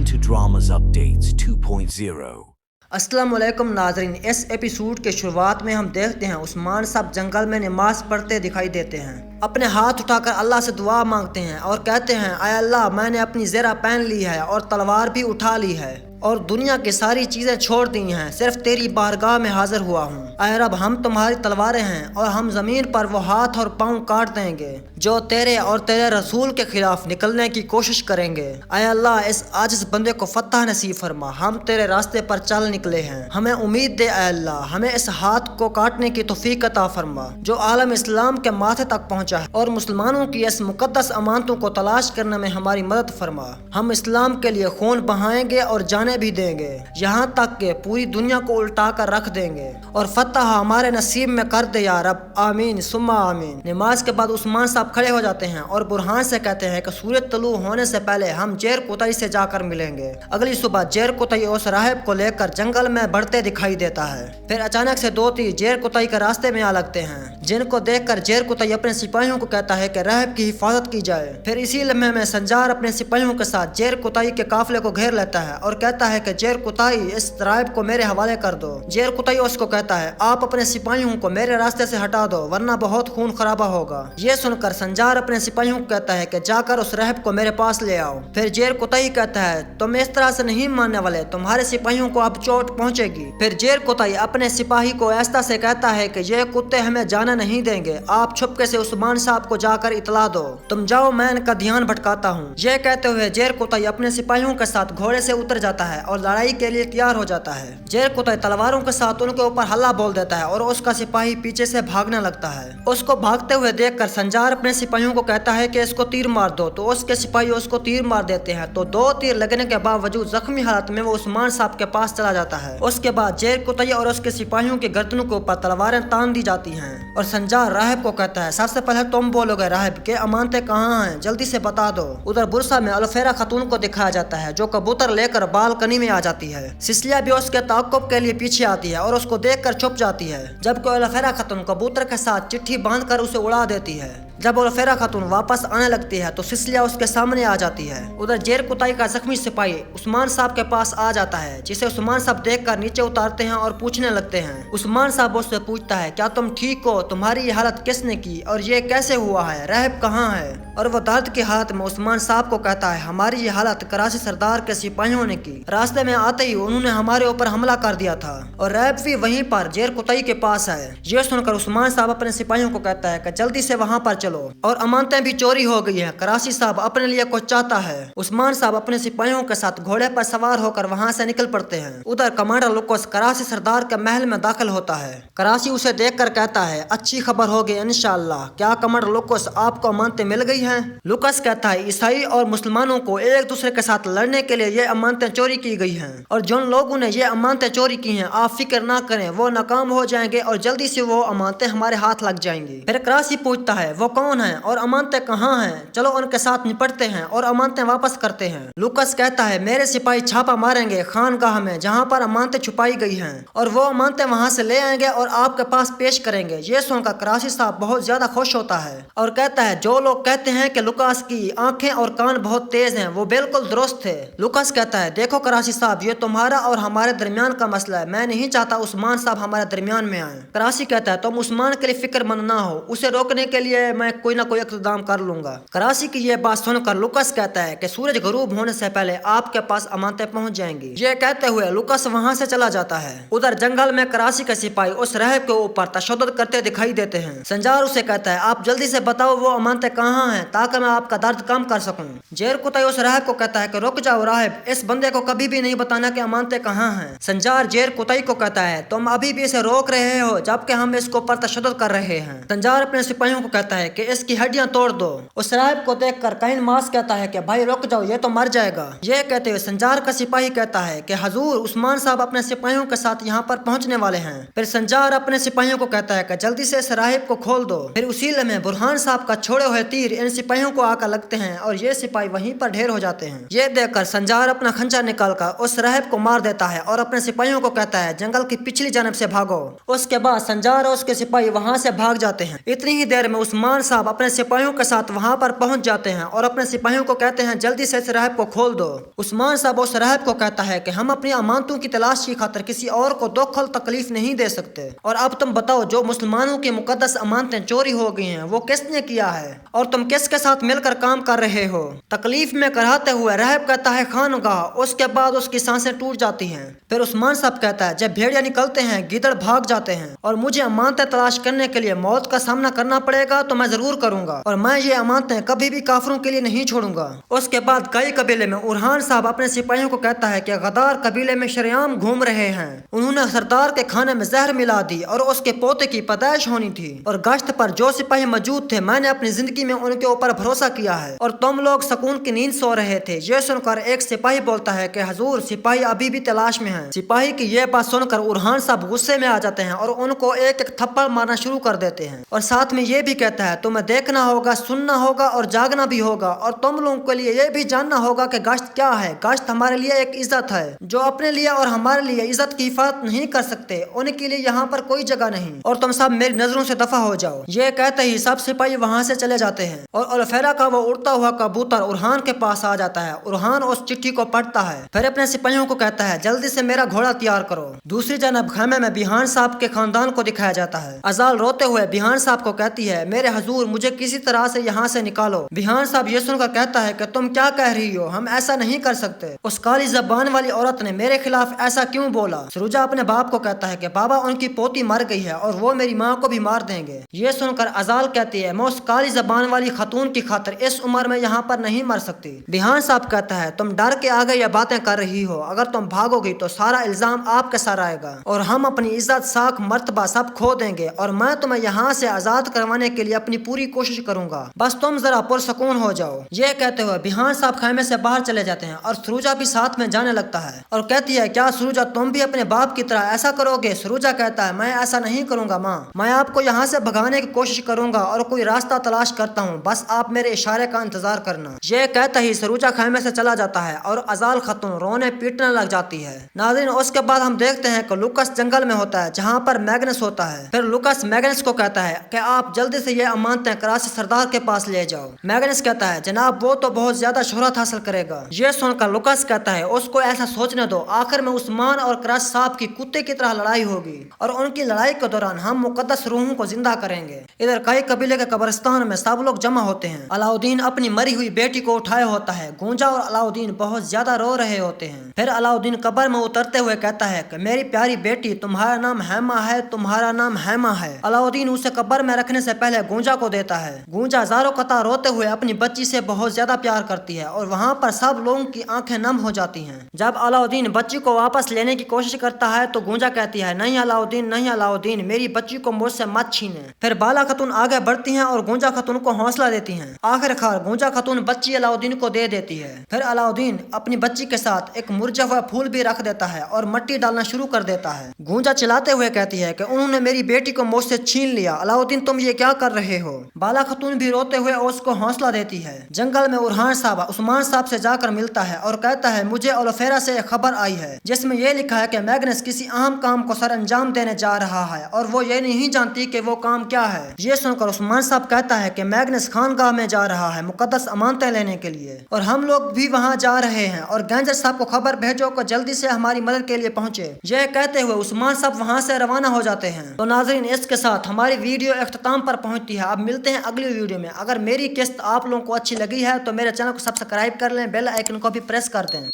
to Dramas Updates 2.0. अस्सलाम वालेकुम नाज़रीन, इस एपिसोड के शुरुआत में हम देखते हैं उस्मान साहब जंगल में नमाज पढ़ते दिखाई देते हैं। अपने हाथ उठाकर अल्लाह से दुआ मांगते हैं और कहते हैं, आय अल्लाह, मैंने अपनी ज़रा पहन ली है और तलवार भी उठा ली है और दुनिया की सारी चीज़ें छोड़ दी हैं, सिर्फ तेरी बारगाह में हाजिर हुआ हूँ। आय रब, हम तुम्हारी तलवारें हैं और हम ज़मीन पर वो हाथ और पाँव काट देंगे जो तेरे और तेरे रसूल के खिलाफ निकलने की कोशिश करेंगे। आय अल्लाह, इस आजिज़ बंदे को फतह नसीब फरमा, हम तेरे रास्ते पर चल निकले हैं, हमें उम्मीद दे। आय अल्लाह, हमें इस हाथ को काटने की तौफीक अता फरमा जो आलम इस्लाम के माथे तक पहुँचा है और मुसलमानों की इस मुकद्दस अमानतों को तलाश करने में हमारी मदद फरमा। हम इस्लाम के लिए खून बहाएंगे और जाने भी देंगे, यहाँ तक कि पूरी दुनिया को उल्टा कर रख देंगे और फतह हमारे नसीब में कर दे या रब, आमीन सुम्मा आमीन। नमाज के बाद उस्मान साहब खड़े हो जाते हैं और बुरहान से कहते हैं कि सूरज तुलू होने से पहले हम जेर कुतई से जाकर मिलेंगे। अगली सुबह जेर कुतई उस राहिब को लेकर जंगल में बढ़ते दिखाई देता है। फिर अचानक से दो तीर जेर कुतई के रास्ते में आ लगते हैं, जिनको देखकर जेर कुतई अपने सिपाहियों को कहता है कि राहिब की हिफाजत की जाए। फिर इसी लम्हे में संजार अपने सिपाहियों के साथ जेर कुतई के काफिले को घेर लेता है और कहता है कि जेर कुतई, इस राहिब को मेरे हवाले कर दो। जेर कुतई उसको कहता है, आप अपने सिपाहियों को मेरे रास्ते से हटा दो वरना बहुत खून खराबा होगा। ये सुनकर संजार अपने सिपाहियों को कहता है कि जाकर उस राहिब को मेरे पास ले आओ। फिर जेर कुतई कहता है, तुम इस तरह से नहीं मानने वाले, तुम्हारे सिपाहियों को अब चोट पहुंचेगी। फिर जेर कुतई अपने सिपाही को ऐसा से कहता है कि ये कुत्ते हमें जाना नहीं देंगे, आप छुपके से उस्मान साहब को जाकर इतला दो, तुम जाओ, मैं इनका ध्यान भटकाता हूँ। ये कहते हुए जेर कुतई अपने सिपाहियों के साथ घोड़े से उतर जाता है और लड़ाई के लिए तैयार हो जाता है। जेर कुतई तलवारों के साथ उनके ऊपर हल्ला बोल देता है और उसका सिपाही पीछे से भागने लगता है। उसको भागते हुए देखकर संजार अपने सिपाहियों को कहता है कि इसको तीर मार दो, तो उसके सिपाही उसको तीर मार देते हैं। तो दो तीर लगने के बावजूद जख्मी हालत में वो उस्मान साहब के पास चला जाता है। उसके बाद जेर कुतई और उसके सिपाहियों की गर्दनों के ऊपर तलवारें तान दी जाती हैं और संजार राहिब को कहता है, सबसे पहले तुम बोलोगे राहिब के अमानतें कहाँ हैं, जल्दी से बता दो। उधर बुरसा में अलफेरा खातून को दिखाया जाता है जो कबूतर लेकर बालकनी में आ जाती है। सिसलिया भी उसके ताक़ुब के लिए पीछे आती है और उसको देखकर छुप जाती है, जबकि अलफेरा खातून कबूतर के साथ चिट्ठी बांधकर उसे उड़ा देती है। जब अलफेरा खातून वापस आने लगती है तो सिसलिया उसके सामने आ जाती है। उधर जेर कुतई का जख्मी सिपाही उस्मान साहब के पास आ जाता है, जिसे उस्मान साहब देखकर नीचे उतारते हैं और पूछने लगते हैं। उस्मान साहब उससे पूछता है, क्या तुम ठीक हो, तुम्हारी ये हालत किसने की और ये कैसे हुआ है, राहिब कहाँ है? और वो दर्द की हालत में उस्मान साहब को कहता है, हमारी ये हालत कराची सरदार के सिपाहियों ने की, रास्ते में आते ही उन्होंने हमारे ऊपर हमला कर दिया था और राहिब भी वहीं पर जेर कुतई के पास है। ये सुनकर उस्मान साहब अपने सिपाहियों को कहता है कि जल्दी से वहाँ पर चलो, और अमानतें भी चोरी हो गई हैं, कराची साहब अपने लिए कुछ चाहता है। उस्मान साहब अपने सिपाहियों के साथ घोड़े पर सवार होकर वहाँ से निकल पड़ते हैं। उधर कमांडर लुकोस कराची सरदार के महल में दाखिल होता है। कराची उसे देखकर कहता है, अच्छी खबर होगी इंशाअल्लाह। क्या कमांडर लुकोस, आपको अमानतें मिल गई हैं? लुकोस कहता है, ईसाई और मुसलमानों को एक दूसरे के साथ लड़ने के लिए ये अमानतें चोरी की गई हैं और जिन लोगों ने ये अमानतें चोरी की हैं, आप फिक्र ना करें, वो नाकाम हो जाएंगे और जल्दी से वो अमानतें हमारे हाथ लग जाएंगी। फिर कराची पूछता है, वो कौन है और अमानतें कहाँ हैं? चलो उनके साथ निपटते हैं और अमानतें वापस करते हैं। लुकोस कहता है, मेरे सिपाही छापा मारेंगे खानगाह में जहाँ पर अमानतें छुपाई गई हैं और वो अमानतें वहाँ से ले आएंगे और आपके पास पेश करेंगे। ये सुनकर कराची साहब बहुत ज्यादा खुश होता है और कहता है, जो लोग कहते हैं कि लुकोस की आंखें और कान बहुत तेज हैं, वो बिल्कुल दुरुस्त थे। लुकोस कहता है, देखो कराची साहब, ये तुम्हारा और हमारे दरमियान का मसला है, मैं नहीं चाहता उस्मान साहब हमारे दरमियान में आए। कराची कहता है, तुम उस्मान के लिए फिक्रमंद ना हो, उसे रोकने के लिए मैं कोई ना कोई इक़्तिदाम कर लूंगा। कराची की ये बात सुनकर लुकोस कहता है कि सूरज गरूब होने से पहले आपके पास अमानतें पहुंच जाएंगी। ये कहते हुए लुकोस वहां से चला जाता है। उधर जंगल में कराची के सिपाही उस राहिब के ऊपर तशद्दुद करते दिखाई देते हैं। संजार उसे कहता है, आप जल्दी से बताओ वो अमानतें कहाँ हैं ताकि मैं आपका दर्द कम कर सकूं। जेर कुतई उस राहिब को कहता है कि रुक जाओ राहिब, इस बंदे को कभी भी नहीं बताना कि अमानतें कहाँ हैं। संजार जेर कुतई को कहता है, तुम अभी भी इसे रोक रहे हो जबकि हम इसके ऊपर तशद्दुद कर रहे हैं। संजार अपने सिपाहियों को कहता है कि इसकी हड्डियां तोड़ दो। उस राहिब को देखकर कैन मास कहता है कि भाई रुक जाओ, ये तो मर जाएगा। ये कहते हुए संजार का सिपाही कहता है कि हजूर, उस्मान साहब अपने सिपाहियों के साथ यहाँ पर पहुँचने वाले हैं। फिर संजार अपने सिपाहियों को कहता है कि जल्दी से इस राहिब को खोल दो। फिर उसी लम्हे बुरहान साहब का छोड़े हुए तीर इन सिपाहियों को आकर लगते हैं और ये सिपाही वहीं पर ढेर हो जाते हैं। ये देखकर संजार अपना खंजर निकालकर उस राहिब को मार देता है और अपने सिपाहियों को कहता है जंगल की पिछली जानब से भागो। उसके बाद संजार और उसके सिपाही वहां से भाग जाते हैं। इतनी ही देर में उस्मान साहब अपने सिपाहियों के साथ वहां पर पहुंच जाते हैं और अपने सिपाहियों को कहते हैं जल्दी से इस राहिब को खोल दो। उस्मान साहब उस राहिब को कहता है कि हम अपनी अमानतों की तलाश की खातिर किसी और को दुख और तकलीफ नहीं दे सकते, और अब तुम बताओ जो मुसलमानों की मुकद्दस अमानतें चोरी हो गई हैं वो किसने किया है और तुम किसके साथ मिलकर काम कर रहे हो। तकलीफ में कराते हुए राहिब कहता है खानगाह। उसके बाद उसकी सांसें टूट जाती हैं। फिर उस्मान साहब कहता है जब भेड़िया निकलते हैं गिदड़ भाग जाते हैं और मुझे अमानतें तलाश करने के लिए मौत का सामना करना पड़ेगा तो मैं जरूर करूंगा और मैं ये अमानतें कभी भी काफिरों के लिए नहीं छोड़ूंगा। उसके बाद कई कबीले में उरहान साहब अपने सिपाहियों को कहता है कि गदार कबीले में शरेआम घूम रहे हैं। उन्होंने सरदार के खाने में जहर मिला दी और उसके पोते की पैदाइश होनी थी और गश्त पर जो सिपाही मौजूद थे मैंने अपनी जिंदगी में उनके ऊपर भरोसा किया है और तुम लोग सुकून की नींद सो रहे थे। ये सुनकर एक सिपाही बोलता है कि हजूर सिपाही अभी भी तलाश में हैं। सिपाही की यह बात सुनकर उरहान साहब गुस्से में आ जाते हैं और उनको एक एक थप्पड़ मारना शुरू कर देते हैं और साथ में ये भी कहता है तुम्हें देखना होगा, सुनना होगा और जागना भी होगा और तुम लोगों के लिए ये भी जानना होगा कि गश्त क्या है। गश्त हमारे लिए एक इज्जत है। जो अपने लिए और हमारे लिए इज्जत की हिफाजत नहीं कर सकते उनके लिए यहाँ पर कोई जगह नहीं और तुम सब मेरी नजरों से दफा हो जाओ। ये कहते ही सब सिपाही वहाँ से चले जाते हैं और अलफेरा का वो उड़ता हुआ कबूतर उरहान के पास आ जाता है। उरहान उस चिट्ठी को पढ़ता है, फिर अपने सिपाहियों को कहता है जल्दी से मेरा घोड़ा तैयार करो। दूसरी जानब खैमे में बिहान साहब के खानदान को दिखाया जाता है। अजाल रोते हुए बिहान साहब को कहती है मेरे हजूर मुझे किसी तरह से यहाँ से निकालो। बिहान साहब ये सुनकर कहता है कि तुम क्या कह रही हो, हम ऐसा नहीं कर सकते। उस काली जबान वाली औरत ने मेरे खिलाफ ऐसा क्यों बोला। सरूजा अपने बाप को कहता है कि बाबा उनकी पोती मर गई है और वो मेरी माँ को भी मार देंगे। ये सुनकर अजाल कहती है मैं उस काली जबान वाली खतून की खातिर इस उम्र में यहाँ पर नहीं मर सकती। बिहान साहब कहता है तुम डर के आगे ये बातें कर रही हो, अगर तुम भागोगी तो सारा इल्जाम आपके सर आएगा और हम अपनी इज्जत साख मर्तबा सब खो देंगे और मैं तुम्हें यहाँ से आजाद करवाने के लिए अपनी पूरी कोशिश करूंगा, बस तुम जरा पुरसकून हो जाओ। ये कहते हुए बिहान साहब खैमे से बाहर चले जाते हैं और सरूजा भी साथ में जाने लगता है और कहती है क्या सरूजा तुम भी अपने बाप की तरह ऐसा करोगे। सरूजा कहता है मैं ऐसा नहीं करूंगा माँ, मैं आपको यहाँ से भगाने की कोशिश करूंगा और कोई रास्ता तलाश करता हूँ, बस आप मेरे इशारे का इंतजार करना। ये कहते ही सरूजा खैमे से चला जाता है और अजाल खतून रोने पीटने लग जाती है। नाज़रीन उसके बाद हम देखते हैं कि लुकस जंगल में होता है जहाँ पर मैग्नस होता है। फिर लुकस मैग्नस को कहता है कि आप जल्दी से ये अमानतें कराची सरदार के पास ले जाओ। मैग्नस कहता है जनाब वो तो बहुत ज्यादा शोहरत हासिल करेगा। ये सुनकर लुकस कहता है उसको ऐसा सोचने दो, आखिर में उस्मान और कराची साहब की कुत्ते की तरह लड़ाई होगी और उनकी लड़ाई के दौरान हम मुकद्दस रूहों को जिंदा करेंगे। इधर कई कबीले के कब्रिस्तान में सब लोग जमा होते हैं। अलाउद्दीन अपनी मरी हुई बेटी को उठाए होता है। गूंजा और अलाउद्दीन बहुत ज्यादा रो रहे होते हैं। फिर अलाउद्दीन कब्र में उतरते हुए कहता है कि मेरी प्यारी बेटी तुम्हारा नाम हैमा है, तुम्हारा नाम हैमा है। अलाउद्दीन उसे कब्र में रखने से पहले गूंजा को देता है। गूंजा ज़ारो कतार रोते हुए अपनी बच्ची से बहुत ज्यादा प्यार करती है और वहाँ पर सब लोगों की आंखें नम हो जाती हैं। जब अलाउद्दीन बच्ची को वापस लेने की कोशिश करता है तो गूंजा कहती है नहीं अलाउद्दीन, नहीं अलाउद्दीन, मेरी बच्ची को मुझसे मत छीने। फिर बाला खतून आगे बढ़ती हैं और गूंजा खतून को हौसला देती हैं। आखिरकार गूंजा खतून बच्ची अलाउद्दीन को दे देती है। फिर अलाउद्दीन अपनी बच्ची के साथ एक मुरझा हुआ फूल भी रख देता है और मट्टी डालना शुरू कर देता है। गूंजा चिल्लाते हुए कहती है कि उन्होंने मेरी बेटी को मुझसे छीन लिया। अलाउद्दीन तुम ये क्या कर रहे हो। बाला खतून भी रोते हुए उसको हौसला देती है। जंगल में उरहान साहब उस्मान साहब से जाकर मिलता है और कहता है मुझे अलफेरा से एक खबर आई है जिसमें यह लिखा है कि मैग्नस किसी अहम काम को सर अंजाम देने जा रहा है और वो ये नहीं जानती कि वो काम क्या है। ये सुनकर उस्मान साहब कहता है कि मैग्नस खानगाह में जा रहा है मुकद्दस अमानतें लेने के लिए और हम लोग भी वहाँ जा रहे हैं और गंजर साहब को खबर भेजो को जल्दी से हमारी मदद के लिए पहुँचे। यह कहते हुए उस्मान साहब वहाँ से रवाना हो जाते हैं। तो नाज़रीन इसके साथ हमारी वीडियो इख्तिताम पर पहुँचती है। अब मिलते हैं अगली वीडियो में। अगर मेरी किस्त आप लोगों को अच्छी लगी है तो मेरे चैनल को सब्सक्राइब कर लें, बेल आइकन को भी प्रेस कर दें।